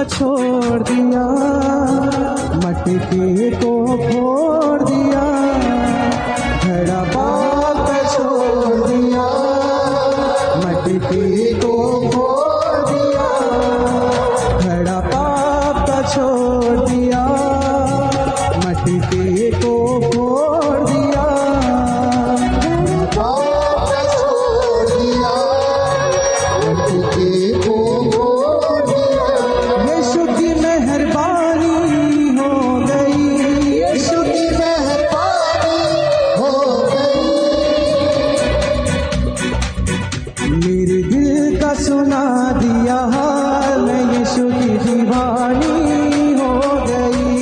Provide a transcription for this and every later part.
छोड़ दिया, मटके को फोड़ दिया, घड़ा पाप का छोड़ दिया, मटके को फोड़ दिया, घड़ा पाप का छोड़ दिया, मटके को फोड़ दिया, पाप का छोड़ दिया, मटके को फोड़ दिया। यीशु की मेहरबानी हो गई, यीशु की मेहरबानी हो गई। मेरे दिल का सुना दिया हाल, मैं यीशु की दीवानी हो गई।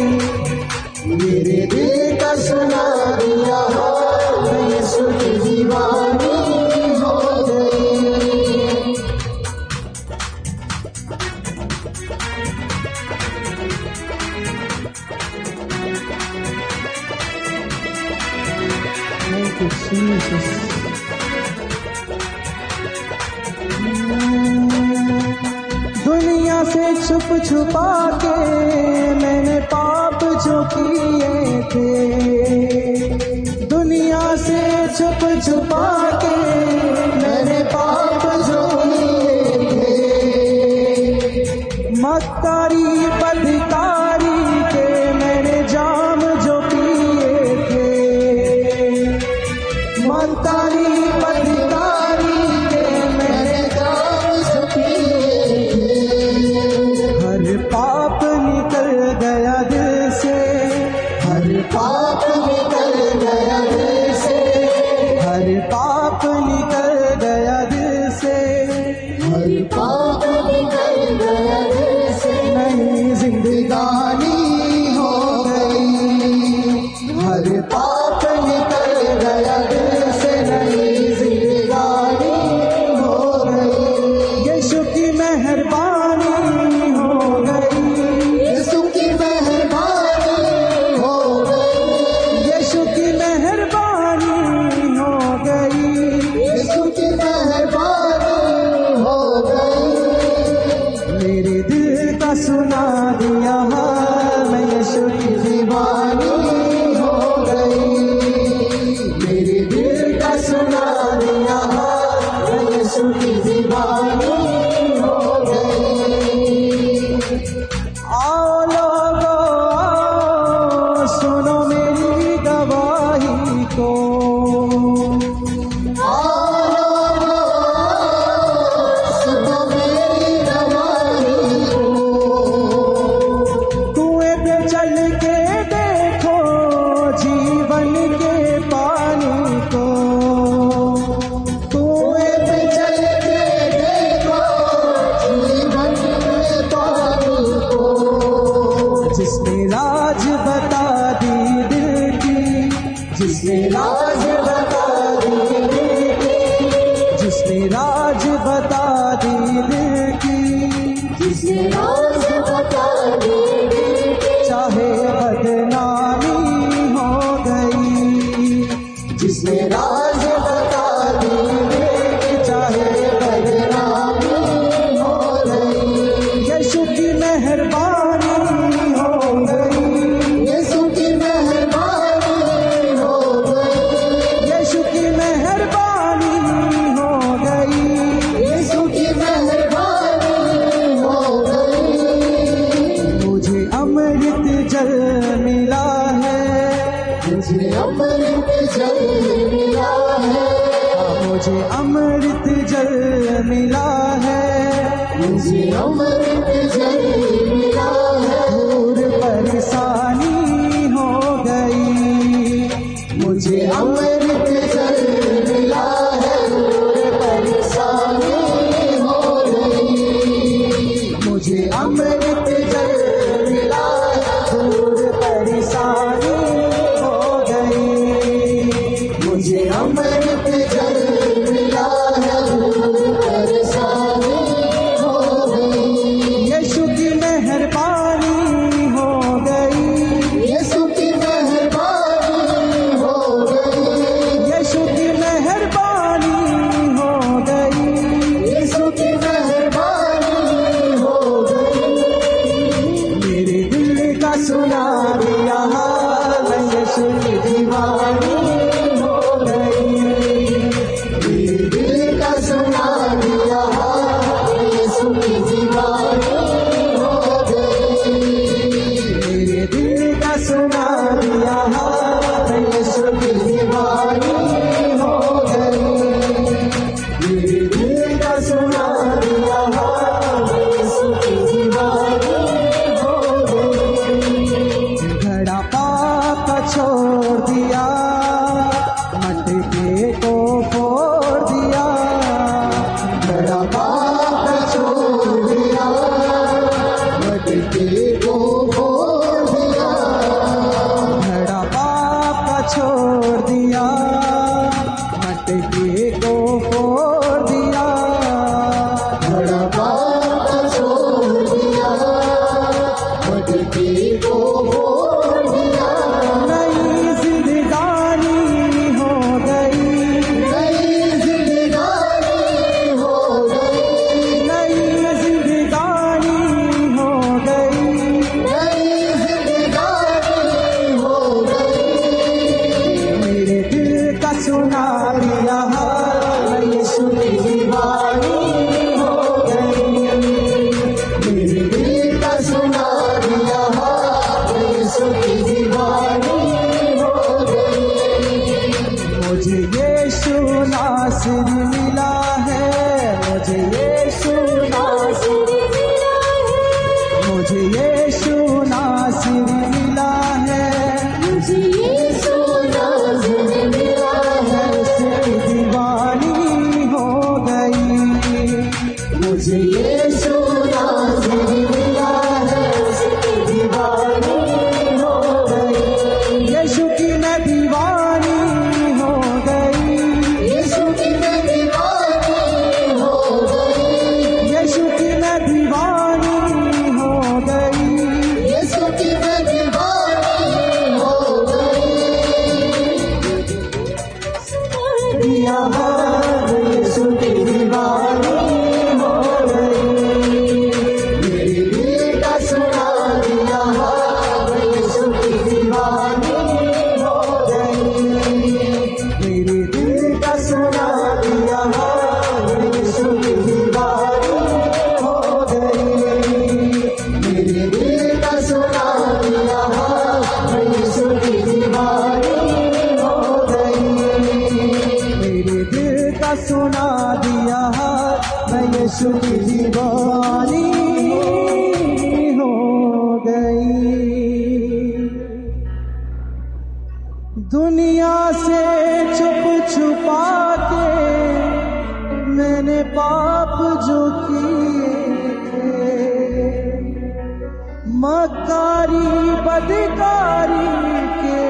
मेरे दिल का सुना दिया हाल, मैं यीशु की दीवानी हो गई। Thank you, Jesus. दुनिया से छुप छुपा के मैंने पाप जो किए थे, दुनिया से छुप छुपा के मैंने पाप जो किए थे, मक्कारी बदकारी के मैंने जाम जो पिए थे, मक्कारी बदकारी के मैंने जाम जो पिए थे। हर पाप निकल गया दिल से, हर पाप निकल गया दिल से, हर पाप निकल गया दिल से, हर पाप निकल गया दिल से। नई जिंदगानी हो गई, हर पाप निकल गया दिल से, नई जिंदगानी हो गई। यीशु की मेहरबानी हो गई, यीशु की मेहरबानी हो गई। यीशु की मेहरबानी हो गई। यीशु की मेहरबानी हो गई। मेरे दिल का सुना दिया हाल, मैं यीशु की दीवानी हो गई। मेरे दिल का सुना दिया हाल, मैं यीशु की दीवानी हो गई। आओ लोगो आओ, सुनो मेरी गवाही को, सुनो मेरी गवाही को। कुएं पे चल के देखो जीवन के पानी को, कुएं पे चल के देखो जीवन के पानी को। जिसने राज बता दी दिल की, जिसने राज बता दी दिल की, जिसने राज बता दी दिल की, जिसने राज बता दी दिल की। चाहे बदनामी हो गई, जिसने राज बता दी दिल की, चाहे बदनामी हो गई। यीशु की मेहरबानी हो गई, यीशु की मेहरबानी हो गई। यीशु की मेहरबानी हो गई। यीशु की मेहरबानी हो गई। मुझे अमृत जल मिला है, मुझे अमृत जल मिला है। मुझे अमृत जल मिला है, मुझे अमृत जल मिला है। दूर परेशानी हो गई, मुझे अमृत जल मिला है। दूर परेशानी हो गई। मुझे अमृत जल मिला है, दूर परेशानी हो गई। मुझे अमृत जल मिला है। दूर परेशानी हो गई। यीशु की मिला है, मुझे यीशु नासिर मिला है, मुझे यीशु नासिर मिला है, मुझे यीशु नाज़िर मिला है, उसकी दीवानी हो गई, मुझे यीशु नाज़िर मिला है, उसकी दीवानी हो गई, यीशु की मैं दीवानी हो गई, यीशु की मैं दीवानी हो गई, यीशु की मैं दीवानी हो गई, यीशु की मैं दीवानी हो गई। दिया है यीशु की दीवानी हो गई, मेरे दिल का सुना दिया है, यीशु की दीवानी हो गई, मेरे दिल का सुना दिया है, यीशु की दीवानी हो गई, मेरे दिल का सुना दिया है, यीशु की दीवानी हो गई, मेरे दिल का सुना दिया है, मैं यीशु की दीवानी हो गई। दुनिया से छुप छुपा के मैंने पाप जो किए थे, मक्कारी बदकारी के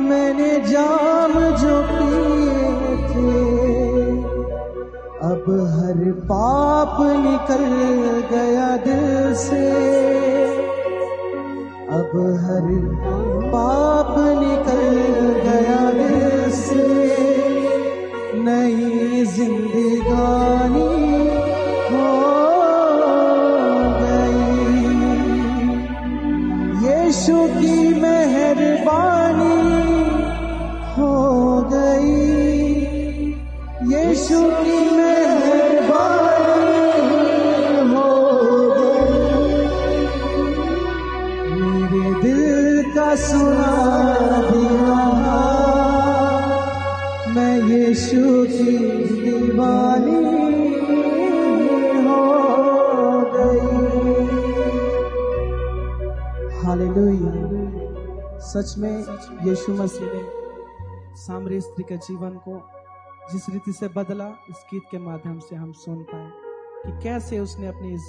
मैंने जाम जो पिए थे, अब हर पाप निकल गया दिल से, अब हर पाप निकल गया दिल से, नई जिंदगानी हो गई, यीशु की मेहरबानी हो गई, यीशु की मेहरबानी हो गई, मेरे दिल का सुना दिया, मैं यीशु की दीवानी हो गई। हालेलुया। सच में यीशु मसीह ने सामरी स्त्री के जीवन को जिस रीति से बदला, इस गीत के माध्यम से हम सुन पाए कि कैसे उसने अपनी इस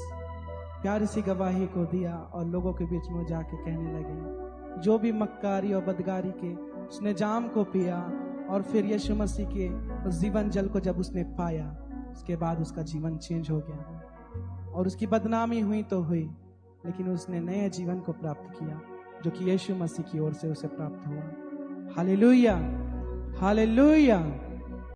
प्यारी सी गवाही को दिया और लोगों के बीच में जाके कहने लगे, जो भी मक्कारी और बदगारी के उसने जाम को पिया, और फिर यीशु मसीह के उस जीवन जल को जब उसने पाया, उसके बाद उसका जीवन चेंज हो गया और उसकी बदनामी हुई तो हुई, लेकिन उसने नए जीवन को प्राप्त किया जो कि यीशु मसीह की ओर से उसे प्राप्त हुआ। Hallelujah, hallelujah.